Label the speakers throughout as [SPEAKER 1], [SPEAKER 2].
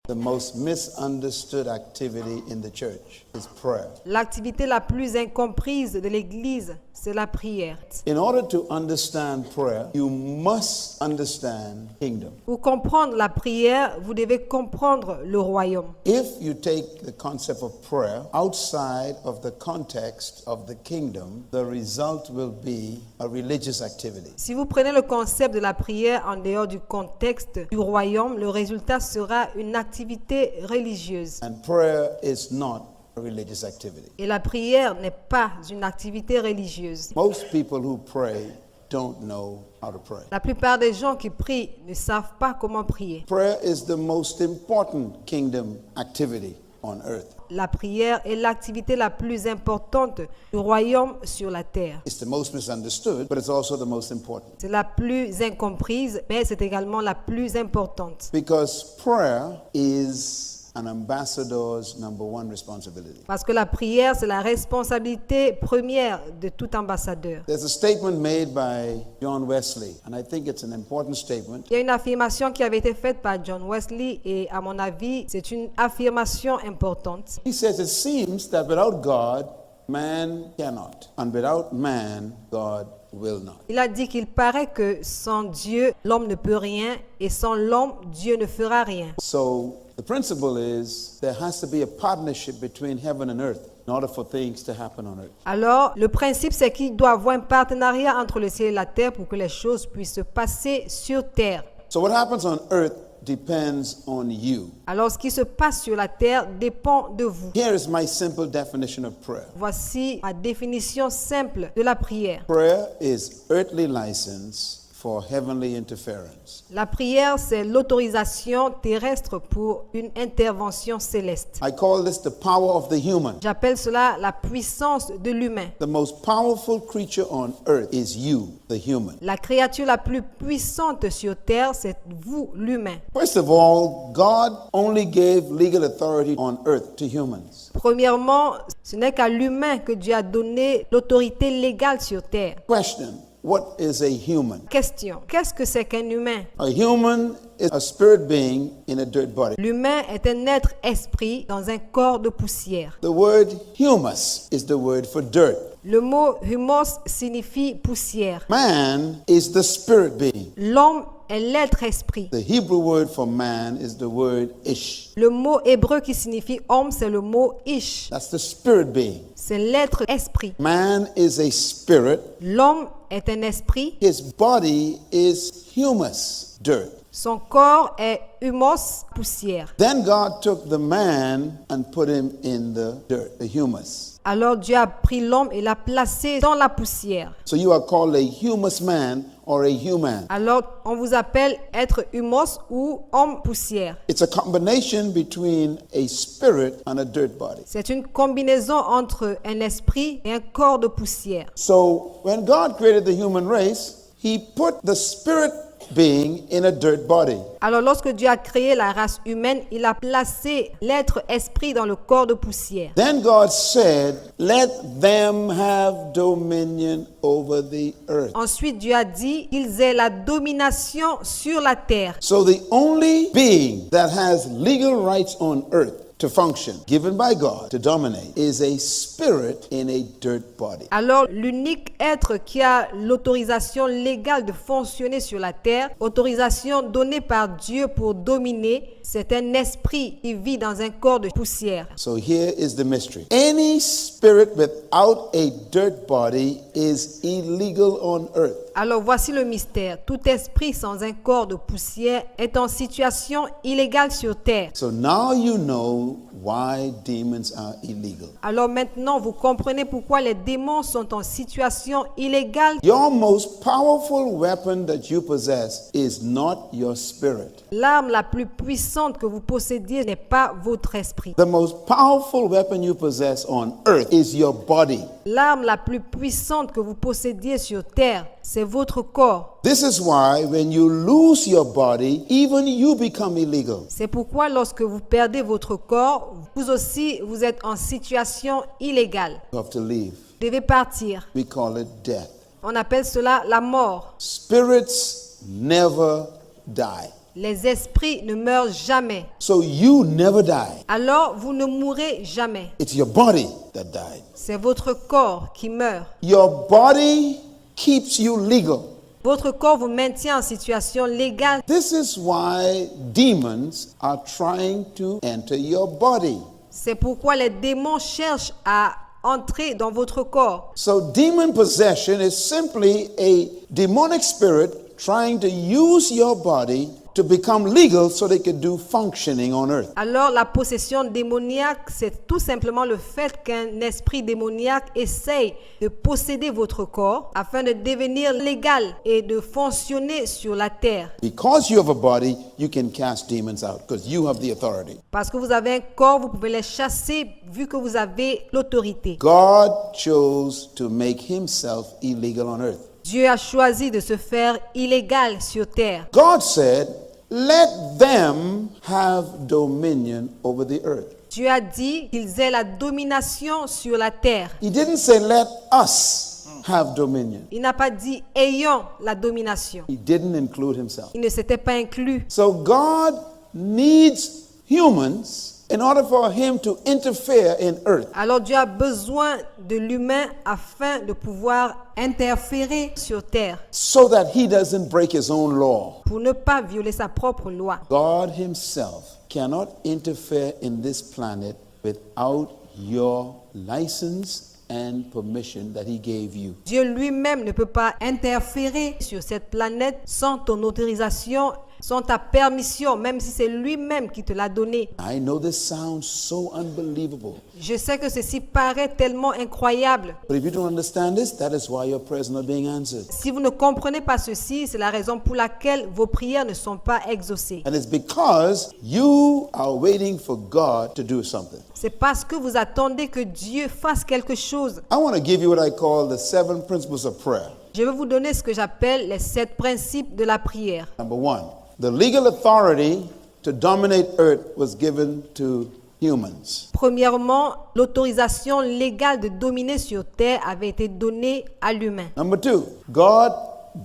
[SPEAKER 1] The most misunderstood activity in the church is prayer.
[SPEAKER 2] L'activité la plus incomprise de l'Église, c'est la prière.
[SPEAKER 1] In order to understand prayer, you must understand kingdom.
[SPEAKER 2] Pour comprendre la prière, vous devez comprendre le royaume.
[SPEAKER 1] If you take the concept of prayer outside of the context of the kingdom, the result will be a religious activity.
[SPEAKER 2] Si vous prenez le concept de la prière en dehors du contexte du royaume, le résultat sera une activité religieuse.
[SPEAKER 1] And prayer is not a religious activity.
[SPEAKER 2] Et la prière n'est pas une activité religieuse.
[SPEAKER 1] Most people who pray don't know how to pray.
[SPEAKER 2] La plupart des gens qui prient ne savent pas comment prier.
[SPEAKER 1] Prayer is the most important kingdom activity on earth.
[SPEAKER 2] La prière est l'activité la plus importante du royaume sur la terre.
[SPEAKER 1] It's the most misunderstood, but it's also the most important.
[SPEAKER 2] C'est la plus incomprise, mais c'est également la plus importante.
[SPEAKER 1] Because prayer is an ambassador's number one responsibility.
[SPEAKER 2] Parce que la prière, c'est la responsabilité première de tout ambassadeur.
[SPEAKER 1] There's a statement made by John Wesley, and I think it's an important statement.
[SPEAKER 2] Il y a une affirmation qui avait été faite par John Wesley et à mon avis, c'est une affirmation importante.
[SPEAKER 1] He says, it seems that without God, man cannot, and without man, God will not.
[SPEAKER 2] Il a dit qu'il paraît que sans Dieu, l'homme ne peut rien et sans l'homme, Dieu ne fera rien.
[SPEAKER 1] So the principle is there has to be a partnership between heaven and earth in order for things to happen on earth.
[SPEAKER 2] Alors, le principe, c'est qu'il doit y avoir un partenariat entre le ciel et la terre pour que les choses puissent se passer sur terre.
[SPEAKER 1] So what happens on earth depends on you.
[SPEAKER 2] Alors, ce qui se passe sur la terre dépend de vous.
[SPEAKER 1] Here is my simple definition of prayer.
[SPEAKER 2] Voici ma définition simple de la prière.
[SPEAKER 1] Prayer is earthly license for heavenly interference.
[SPEAKER 2] La prière, c'est l'autorisation terrestre pour une intervention céleste.
[SPEAKER 1] I call this the power of the human.
[SPEAKER 2] J'appelle cela la puissance de l'humain.
[SPEAKER 1] The most powerful creature on earth is you, the human.
[SPEAKER 2] La créature la plus puissante sur terre, c'est vous, l'humain.
[SPEAKER 1] First of all, God only gave legal authority on earth to humans.
[SPEAKER 2] Premièrement, ce n'est qu'à l'humain que Dieu a donné l'autorité légale sur terre.
[SPEAKER 1] Question: what is a human?
[SPEAKER 2] Question, qu'est-ce que c'est qu'un humain?
[SPEAKER 1] A human is a spirit being in a dirt body.
[SPEAKER 2] L'humain est un être esprit dans un corps de poussière.
[SPEAKER 1] The word humus is the word for dirt.
[SPEAKER 2] Le mot humus signifie poussière.
[SPEAKER 1] Man is the spirit being.
[SPEAKER 2] L'homme est l'être esprit.
[SPEAKER 1] The Hebrew word for man is the word ish.
[SPEAKER 2] Le mot hébreu qui signifie homme, c'est le mot ish.
[SPEAKER 1] That's the spirit being.
[SPEAKER 2] C'est l'être esprit.
[SPEAKER 1] Man is a spirit.
[SPEAKER 2] L'homme est un esprit.
[SPEAKER 1] His body is humus, dirt.
[SPEAKER 2] Son corps est humus, poussière.
[SPEAKER 1] Then God took the man and put him in the dirt, the humus.
[SPEAKER 2] Alors Dieu a pris l'homme et l'a placé dans la poussière.
[SPEAKER 1] So you are called a humus man or a human.
[SPEAKER 2] Alors on vous appelle être humus ou homme poussière.
[SPEAKER 1] It's a combination between a spirit and a dirt body.
[SPEAKER 2] C'est une combinaison entre un esprit et un corps de poussière.
[SPEAKER 1] So when God created the human race, he put the spirit being in a dirt body.
[SPEAKER 2] Alors lorsque Dieu a créé la race humaine, il a placé l'être esprit dans le corps de poussière.
[SPEAKER 1] Then God said, let them have dominion over the earth.
[SPEAKER 2] Ensuite Dieu a dit qu'ils aient la domination sur la terre.
[SPEAKER 1] So the only being that has legal rights on earth to function, given by God to dominate, is a spirit in a dirt body.
[SPEAKER 2] Alors l'unique être qui a l'autorisation légale de fonctionner sur la terre, autorisation donnée par Dieu pour dominer, c'est un esprit qui vit dans un corps de poussière.
[SPEAKER 1] So here is the mystery. Any spirit without a dirt body is illegal on earth.
[SPEAKER 2] Alors voici le mystère. Tout esprit sans un corps de poussière est en situation illégale sur terre.
[SPEAKER 1] So now you know why demons are illegal.
[SPEAKER 2] Alors maintenant, vous comprenez pourquoi les démons sont en situation illégale.
[SPEAKER 1] Your most powerful weapon that you possess is not your spirit.
[SPEAKER 2] L'arme la plus puissante que vous possédiez n'est pas votre esprit.
[SPEAKER 1] The most powerful weapon you possess on earth is your body.
[SPEAKER 2] L'arme la plus puissante que vous possédiez sur terre, c'est votre corps.
[SPEAKER 1] This is why when you lose your body, even you become illegal.
[SPEAKER 2] C'est pourquoi lorsque vous perdez votre corps, vous aussi, vous êtes en situation illégale.
[SPEAKER 1] You have to leave.
[SPEAKER 2] Vous devez partir.
[SPEAKER 1] We call it death.
[SPEAKER 2] On appelle cela la mort.
[SPEAKER 1] Spirits never die.
[SPEAKER 2] Les esprits ne meurent jamais.
[SPEAKER 1] So you never die.
[SPEAKER 2] Alors vous ne mourrez jamais.
[SPEAKER 1] It's your body that died.
[SPEAKER 2] C'est votre corps qui meurt.
[SPEAKER 1] Your body keeps you legal.
[SPEAKER 2] Votre corps vous maintient en situation légale.
[SPEAKER 1] This is why demons are trying to enter your body.
[SPEAKER 2] C'est pourquoi les démons cherchent à entrer dans votre corps.
[SPEAKER 1] So demon possession is simply a demonic spirit trying to use your body to become legal so they could do functioning on earth.
[SPEAKER 2] Alors la possession démoniaque, c'est tout simplement le fait qu'un esprit démoniaque essaye de posséder votre corps afin de devenir légal et de fonctionner sur la terre.
[SPEAKER 1] Because you have a body, you can cast demons out because you have the authority.
[SPEAKER 2] Parce que vous avez un corps, vous pouvez les chasser vu que vous avez l'autorité.
[SPEAKER 1] God chose to make himself illegal on earth.
[SPEAKER 2] Dieu a choisi de se faire illégal sur terre.
[SPEAKER 1] God said, let them have dominion over the earth.
[SPEAKER 2] Dieu a dit qu'ils aient la domination sur la terre.
[SPEAKER 1] He didn't say, let us have dominion.
[SPEAKER 2] Il n'a pas dit ayant la domination.
[SPEAKER 1] He didn't include himself.
[SPEAKER 2] Il ne s'était pas inclus.
[SPEAKER 1] So God needs humans in order for him to interfere in earth.
[SPEAKER 2] Alors Dieu a besoin de l'humain afin de pouvoir interférer sur terre
[SPEAKER 1] So that he doesn't break his own law.
[SPEAKER 2] pour ne pas violer sa propre loi.
[SPEAKER 1] God himself cannot interfere in this planet without your license and permission that he gave you.
[SPEAKER 2] Dieu lui-même ne peut pas interférer sur cette planète sans ton autorisation, sans ta permission, même si c'est lui-même qui te l'a donné.
[SPEAKER 1] I know this sounds so unbelievable,
[SPEAKER 2] Je sais que ceci paraît tellement incroyable.
[SPEAKER 1] but if you don't understand this, that is why your prayers are not being answered.
[SPEAKER 2] Si vous ne comprenez pas ceci, c'est la raison pour laquelle vos prières ne sont pas exaucées.
[SPEAKER 1] And it's because you are waiting for God to do something.
[SPEAKER 2] C'est parce que vous attendez que Dieu fasse quelque chose.
[SPEAKER 1] I want to give you what I call the 7 principles of prayer.
[SPEAKER 2] Je vais vous donner ce que j'appelle les 7 principes de la prière.
[SPEAKER 1] Number 1, the legal authority to dominate earth was given to humans.
[SPEAKER 2] Premièrement, l'autorisation légale de dominer sur terre avait été donnée à l'humain.
[SPEAKER 1] Number 2, God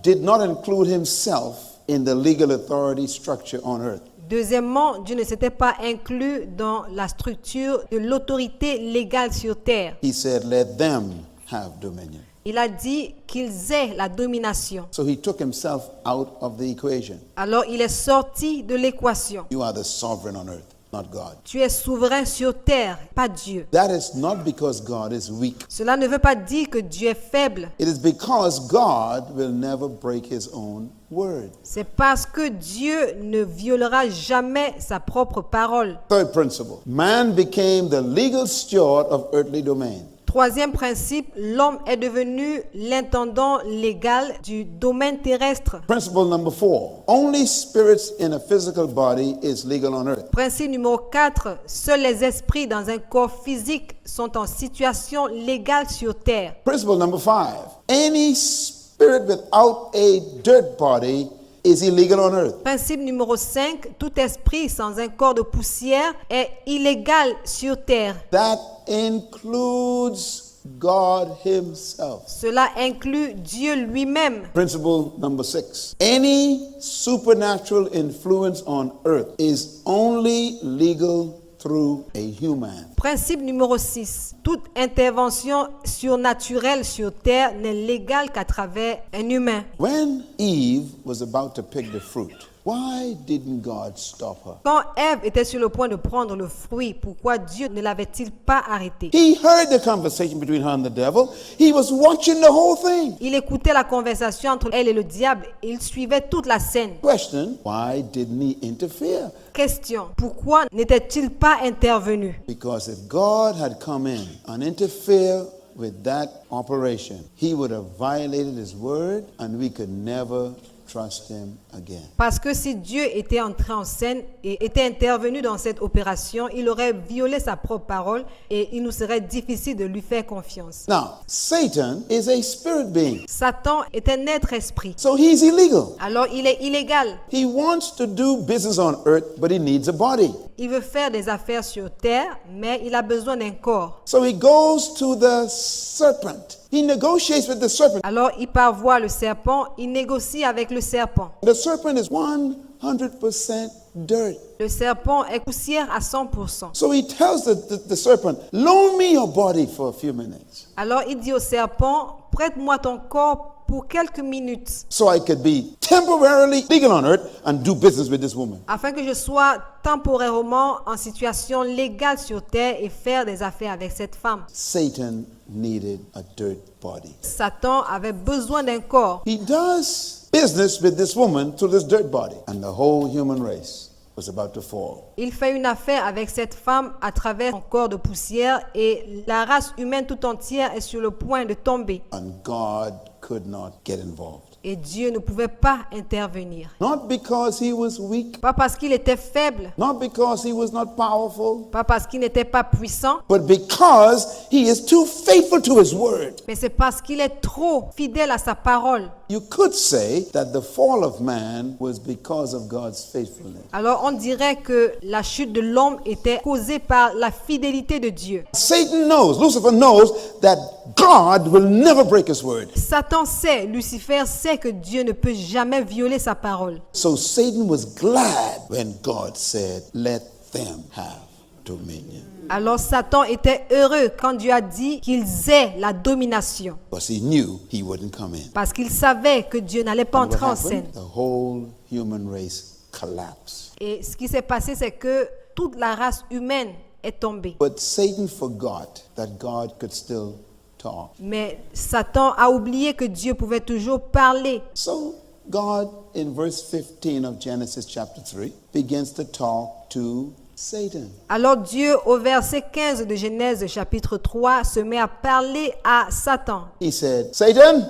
[SPEAKER 1] did not include himself in the legal authority structure on earth.
[SPEAKER 2] Deuxièmement, Dieu ne s'était pas inclus dans la structure de l'autorité légale sur terre.
[SPEAKER 1] He said, let them have dominion.
[SPEAKER 2] Il a dit qu'ils aient la domination.
[SPEAKER 1] So he took himself out of the equation.
[SPEAKER 2] Alors il est sorti de l'équation.
[SPEAKER 1] You are the sovereign on earth, not God.
[SPEAKER 2] Tu es souverain sur terre, pas Dieu.
[SPEAKER 1] That is not because God is weak.
[SPEAKER 2] Cela ne veut pas dire que Dieu est faible.
[SPEAKER 1] It is because God will never break his own word.
[SPEAKER 2] C'est parce que Dieu ne violera jamais sa propre parole.
[SPEAKER 1] Third principle, man became the legal steward of earthly domain.
[SPEAKER 2] Troisième principe, l'homme est devenu l'intendant légal du domaine terrestre.
[SPEAKER 1] Principle number 4, only spirits in a physical body is legal on earth.
[SPEAKER 2] Principe numéro 4, seuls les esprits dans un corps physique sont en situation légale sur terre.
[SPEAKER 1] Principle number 5, any spirit without a dirt body is illegal on earth.
[SPEAKER 2] Principe numéro 5, tout esprit sans un corps de poussière est illégal sur terre.
[SPEAKER 1] That includes God himself.
[SPEAKER 2] Cela inclut Dieu lui-même.
[SPEAKER 1] Principle number 6, any supernatural influence on earth is only legal through a human.
[SPEAKER 2] Principe numéro 6. Toute intervention surnaturelle sur terre n'est légale qu'à travers un humain.
[SPEAKER 1] When Eve was about to pick the fruit, why didn't God stop her?
[SPEAKER 2] Quand Ève était sur le point de prendre le fruit, pourquoi Dieu ne l'avait-il pas arrêté?
[SPEAKER 1] He heard the conversation between her and the devil. He was watching the whole thing.
[SPEAKER 2] Il écoutait la conversation entre elle et le diable et il suivait toute la scène.
[SPEAKER 1] Question, why didn't he interfere?
[SPEAKER 2] Question. Pourquoi n'était-il pas intervenu?
[SPEAKER 1] Because if God had come in and interfered with that operation, he would have violated his word and we could never trust him again.
[SPEAKER 2] Parce que si Dieu était entré en scène et était intervenu dans cette opération, il aurait violé sa propre parole et il nous serait difficile de lui faire confiance.
[SPEAKER 1] Now, Satan is a spirit being,
[SPEAKER 2] Satan est un être esprit.
[SPEAKER 1] so he's illegal.
[SPEAKER 2] Alors il est illégal.
[SPEAKER 1] He wants to do business on earth, but he needs a body.
[SPEAKER 2] Il veut faire des affaires sur terre, mais il a besoin d'un corps.
[SPEAKER 1] So he goes to the serpent. He negotiates with the serpent.
[SPEAKER 2] Alors il part voir le serpent, il négocie avec le serpent.
[SPEAKER 1] The serpent is one 100% dirt.
[SPEAKER 2] Le serpent est poussière à 100%.
[SPEAKER 1] So he tells the serpent, loan me your body for a few minutes
[SPEAKER 2] Alors il dit au serpent, prête-moi ton corps pour quelques minutes,
[SPEAKER 1] so I could be temporarily legal on earth and do business with this woman.
[SPEAKER 2] afin que je sois temporairement en situation légale sur terre et faire des affaires avec cette femme.
[SPEAKER 1] Satan needed a dirt body.
[SPEAKER 2] Satan avait besoin d'un corps.
[SPEAKER 1] He does business with this woman through this dirt body, and the whole human race was about to fall.
[SPEAKER 2] Il fait une affaire avec cette femme à travers son corps de poussière et la race humaine tout entière est sur le point de tomber.
[SPEAKER 1] And God could not get involved.
[SPEAKER 2] Et Dieu ne pouvait pas intervenir.
[SPEAKER 1] Not because he was weak,
[SPEAKER 2] Pas parce qu'il était faible,
[SPEAKER 1] not because he was not powerful,
[SPEAKER 2] pas parce qu'il n'était pas puissant,
[SPEAKER 1] but because he is too faithful to his word.
[SPEAKER 2] mais c'est parce qu'il est trop fidèle à sa parole.
[SPEAKER 1] You could say that the fall of man was because of God's faithfulness.
[SPEAKER 2] Alors on dirait que la chute de l'homme était causée par la fidélité de Dieu.
[SPEAKER 1] Satan knows, Lucifer knows that God will never break his word.
[SPEAKER 2] Satan sait, Lucifer sait que Dieu ne peut jamais violer sa parole.
[SPEAKER 1] So Satan was glad when God said, let them have dominion.
[SPEAKER 2] Alors Satan était heureux quand Dieu a dit qu'ils aient la domination.
[SPEAKER 1] Because he knew he wouldn't come in.
[SPEAKER 2] Parce qu'il savait que Dieu n'allait pas
[SPEAKER 1] And what
[SPEAKER 2] entrer en scène.
[SPEAKER 1] happened? The whole human race collapsed.
[SPEAKER 2] Et ce qui s'est passé, c'est que toute la race humaine est tombée.
[SPEAKER 1] But Satan forgot that God could still talk.
[SPEAKER 2] Mais Satan a oublié que Dieu pouvait toujours parler.
[SPEAKER 1] So God, in verse 15 of Genesis chapter 3, begins to talk to Satan.
[SPEAKER 2] Alors Dieu, au verset 15 de Genèse chapitre 3, se met à parler à Satan.
[SPEAKER 1] He said, Satan,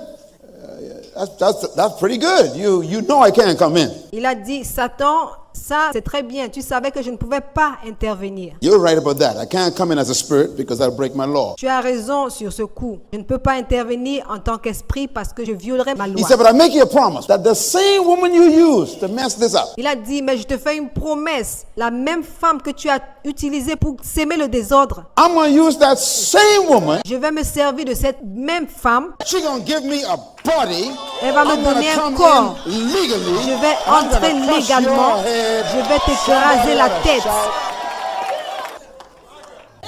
[SPEAKER 1] that's pretty good. You know I can't come in.
[SPEAKER 2] Il a dit, Satan, ça c'est très bien, tu savais que je ne pouvais pas intervenir.
[SPEAKER 1] You're right about that. I can't come in as a spirit because that'll break my law.
[SPEAKER 2] Tu as raison sur ce coup. Je ne peux pas intervenir en tant qu'esprit parce que je violerais ma
[SPEAKER 1] He
[SPEAKER 2] loi.
[SPEAKER 1] said, but I make you a promise that the same woman you used to mess this up,
[SPEAKER 2] Il a dit, mais je te fais une promesse, la même femme que tu as utilisée pour s'aimer le désordre,
[SPEAKER 1] I'm going to use that same woman.
[SPEAKER 2] je vais me servir de cette même femme.
[SPEAKER 1] She's going to give me a body.
[SPEAKER 2] Elle va me
[SPEAKER 1] I'm gonna
[SPEAKER 2] donner un
[SPEAKER 1] come
[SPEAKER 2] corps.
[SPEAKER 1] in legally.
[SPEAKER 2] Je vais
[SPEAKER 1] I'm gonna
[SPEAKER 2] entrer
[SPEAKER 1] crush
[SPEAKER 2] légalement.
[SPEAKER 1] your head.
[SPEAKER 2] Je vais t'écraser la tête.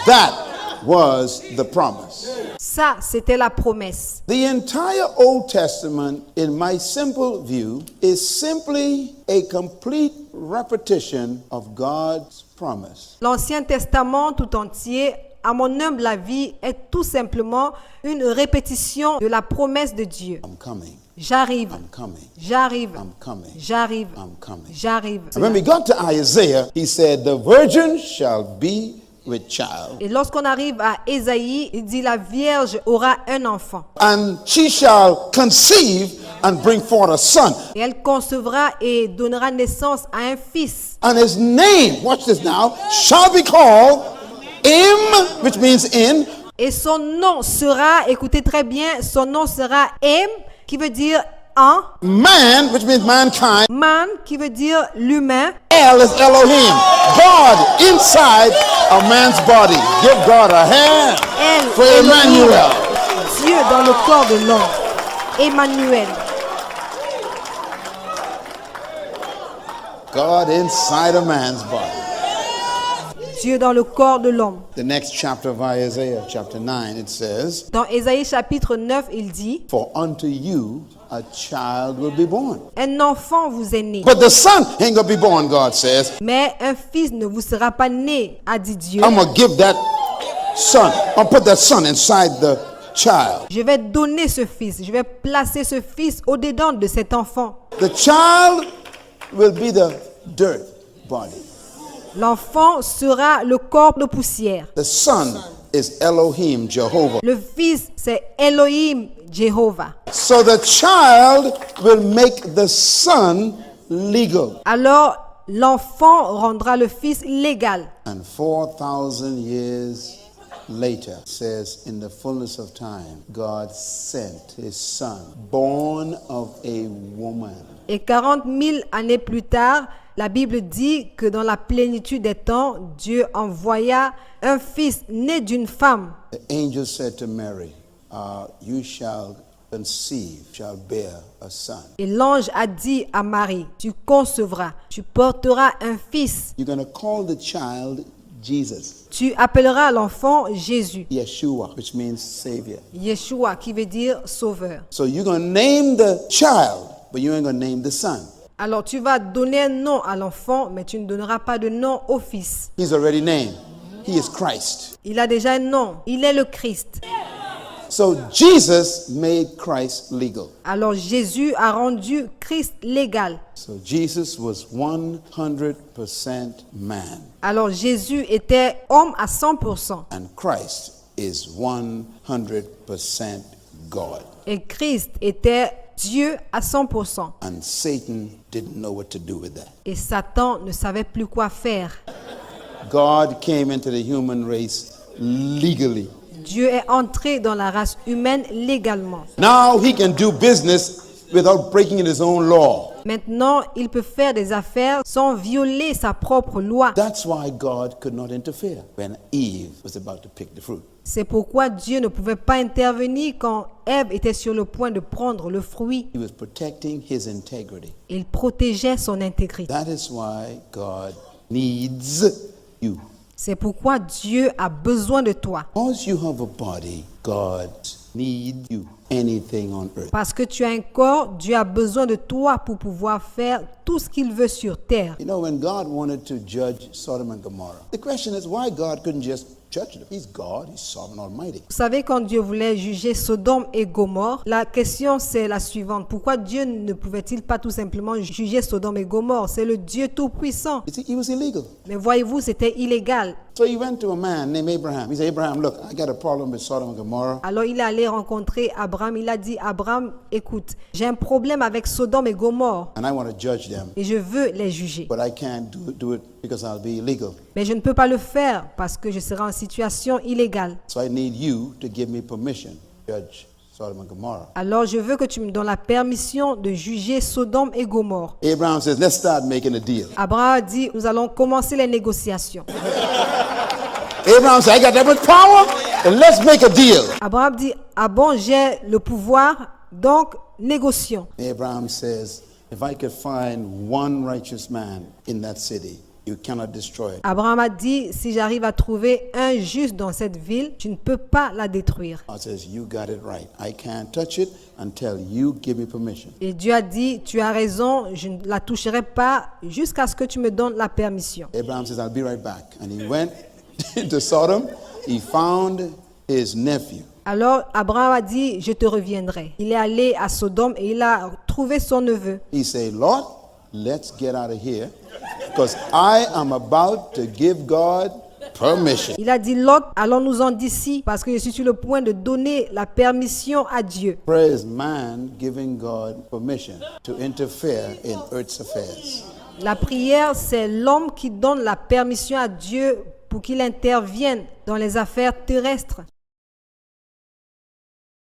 [SPEAKER 1] That was the promise.
[SPEAKER 2] Ça, c'était la promesse.
[SPEAKER 1] The entire Old Testament, in my simple view, is simply a complete repetition of God's promise.
[SPEAKER 2] L'Ancien Testament tout entier, à mon humble avis, est tout simplement une répétition de la promesse de Dieu.
[SPEAKER 1] I'm coming.
[SPEAKER 2] J'arrive,
[SPEAKER 1] I'm coming.
[SPEAKER 2] j'arrive,
[SPEAKER 1] I'm coming.
[SPEAKER 2] j'arrive,
[SPEAKER 1] I'm coming.
[SPEAKER 2] j'arrive.
[SPEAKER 1] And when we got to Isaiah, he said, the virgin shall be with child,
[SPEAKER 2] Et lorsqu'on arrive à Ésaïe, il dit la Vierge aura un enfant.
[SPEAKER 1] and she shall conceive and bring forth a son.
[SPEAKER 2] Et elle concevra et donnera naissance à un fils.
[SPEAKER 1] And his name, watch this now, shall be called which means in,
[SPEAKER 2] Et son nom sera, écoutez très bien, son nom sera Em, qui veut dire en,
[SPEAKER 1] man, which means mankind.
[SPEAKER 2] Man, qui veut dire l'humain,
[SPEAKER 1] El is Elohim, God inside a man's body. Give God a hand
[SPEAKER 2] El,
[SPEAKER 1] for
[SPEAKER 2] Elohim,
[SPEAKER 1] Emmanuel.
[SPEAKER 2] Dieu dans le corps de l'homme, Emmanuel.
[SPEAKER 1] God inside a man's body.
[SPEAKER 2] Dieu dans le corps de l'homme.
[SPEAKER 1] The next chapter of Isaiah, chapter 9, it says,
[SPEAKER 2] Dans Ésaïe chapitre 9, il dit,
[SPEAKER 1] for unto you a child will be born.
[SPEAKER 2] un enfant vous est né,
[SPEAKER 1] But the son ain't gonna be born, God says.
[SPEAKER 2] mais un fils ne vous sera pas né, a dit Dieu.
[SPEAKER 1] I'm gonna give that son, I'll put that son inside the child.
[SPEAKER 2] Je vais donner ce fils, je vais placer ce fils au-dedans de cet enfant.
[SPEAKER 1] The child will be the dirt body.
[SPEAKER 2] L'enfant sera le corps de poussière.
[SPEAKER 1] The son is Elohim, Jehovah.
[SPEAKER 2] Le fils, c'est Elohim, Jéhovah.
[SPEAKER 1] So the child will make the son legal.
[SPEAKER 2] Alors, l'enfant rendra le fils légal.
[SPEAKER 1] And 4,000 years later, it says, in the fullness of time, God sent his son, born of a woman.
[SPEAKER 2] Et 40 000 années plus tard, la Bible dit que dans la plénitude des temps, Dieu envoya un fils né d'une femme.
[SPEAKER 1] The angel said to Mary, you shall conceive, shall bear a son.
[SPEAKER 2] Et l'ange a dit à Marie, tu concevras, tu porteras un fils,
[SPEAKER 1] You're going to call the child Jesus,
[SPEAKER 2] tu appelleras l'enfant Jésus,
[SPEAKER 1] Yeshua, which means Savior.
[SPEAKER 2] Yeshua qui veut dire sauveur.
[SPEAKER 1] So you're going to name the child, but you ain't going to name the son.
[SPEAKER 2] Alors tu vas donner un nom à l'enfant, mais tu ne donneras pas de nom au fils.
[SPEAKER 1] He's already named. He is Christ.
[SPEAKER 2] Il a déjà un nom, il est le Christ.
[SPEAKER 1] So Jesus made Christ legal.
[SPEAKER 2] Alors Jésus a rendu Christ légal.
[SPEAKER 1] So Jesus was 100% man,
[SPEAKER 2] Alors Jésus était homme à 100%
[SPEAKER 1] and Christ is 100% God.
[SPEAKER 2] et Christ était Dieu à 100%.
[SPEAKER 1] And Satan didn't know what to do with that.
[SPEAKER 2] Et Satan ne savait plus quoi faire.
[SPEAKER 1] God came into the human race legally.
[SPEAKER 2] Dieu est entré dans la race humaine légalement.
[SPEAKER 1] Now he can do business without breaking his own law.
[SPEAKER 2] Maintenant, il peut faire des affaires sans violer sa propre loi.
[SPEAKER 1] That's why God could not interfere when Eve was about to pick the fruit.
[SPEAKER 2] C'est pourquoi Dieu ne pouvait pas intervenir quand Ève était sur le point de prendre le fruit.
[SPEAKER 1] He was protecting his integrity.
[SPEAKER 2] Il protégeait son intégrité.
[SPEAKER 1] That is why God needs you.
[SPEAKER 2] C'est pourquoi Dieu a besoin de toi.
[SPEAKER 1] Because you have a body, God needs you. Anything on earth.
[SPEAKER 2] Parce que tu as un corps, Dieu a besoin de toi pour pouvoir faire tout ce qu'il veut sur terre.
[SPEAKER 1] You know, when God wanted to judge Sodom and Gomorrah, the question is why God couldn't just judge them. He's God, He's sovereign, almighty.
[SPEAKER 2] Vous savez, quand Dieu voulait juger Sodome et Gomorrhe, la question c'est la suivante. Pourquoi Dieu ne pouvait-il pas tout simplement juger Sodome et Gomorrhe? C'est le Dieu tout-puissant.
[SPEAKER 1] You see, he was illegal.
[SPEAKER 2] Mais voyez-vous, c'était illégal.
[SPEAKER 1] So he went to a man named Abraham. He said, Abraham, look, I got a problem with Sodom and Gomorrah.
[SPEAKER 2] Alors il est allé rencontrer Abraham. Il a dit, Abraham, écoute, j'ai un problème avec Sodome et Gomorrhe
[SPEAKER 1] And I want to judge them,
[SPEAKER 2] et je veux les juger.
[SPEAKER 1] but I can't do it because I'll be illegal.
[SPEAKER 2] Mais je ne peux pas le faire parce que je serai en situation illégale.
[SPEAKER 1] So I need you to give me permission to judge Sodom and Gomorrah.
[SPEAKER 2] Alors je veux que tu me donnes la permission de juger Sodome et Gomorrhe.
[SPEAKER 1] Abraham says, let's start making a deal.
[SPEAKER 2] Abraham a dit, nous allons commencer les négociations.
[SPEAKER 1] Abraham said, I got that much power, and let's make a deal.
[SPEAKER 2] Abraham dit, ah bon, j'ai le pouvoir, donc négocions.
[SPEAKER 1] Abraham says, if I could find one righteous man in that city, you cannot destroy it.
[SPEAKER 2] Abraham a dit, si j'arrive à trouver un juste dans cette ville, tu ne peux pas la détruire.
[SPEAKER 1] God says, you got it right. I can't touch it until you give me permission.
[SPEAKER 2] Et Dieu a dit, tu as raison, je ne la toucherai pas jusqu'à ce que tu me donnes la permission.
[SPEAKER 1] Abraham says, I'll be right back. And he went to Sodom. He found his nephew.
[SPEAKER 2] Alors Abraham a dit, je te reviendrai. Il est allé à Sodome et il a trouvé son neveu.
[SPEAKER 1] He said, Lord, let's get out of here because I am about to give God permission.
[SPEAKER 2] Il a dit, Lot, allons-nous-en d'ici parce que je suis sur le point de donner la permission à Dieu.
[SPEAKER 1] Praise man giving God permission to interfere in earth's affairs.
[SPEAKER 2] La prière, c'est l'homme qui donne la permission à Dieu pour qu'il intervienne dans les affaires terrestres.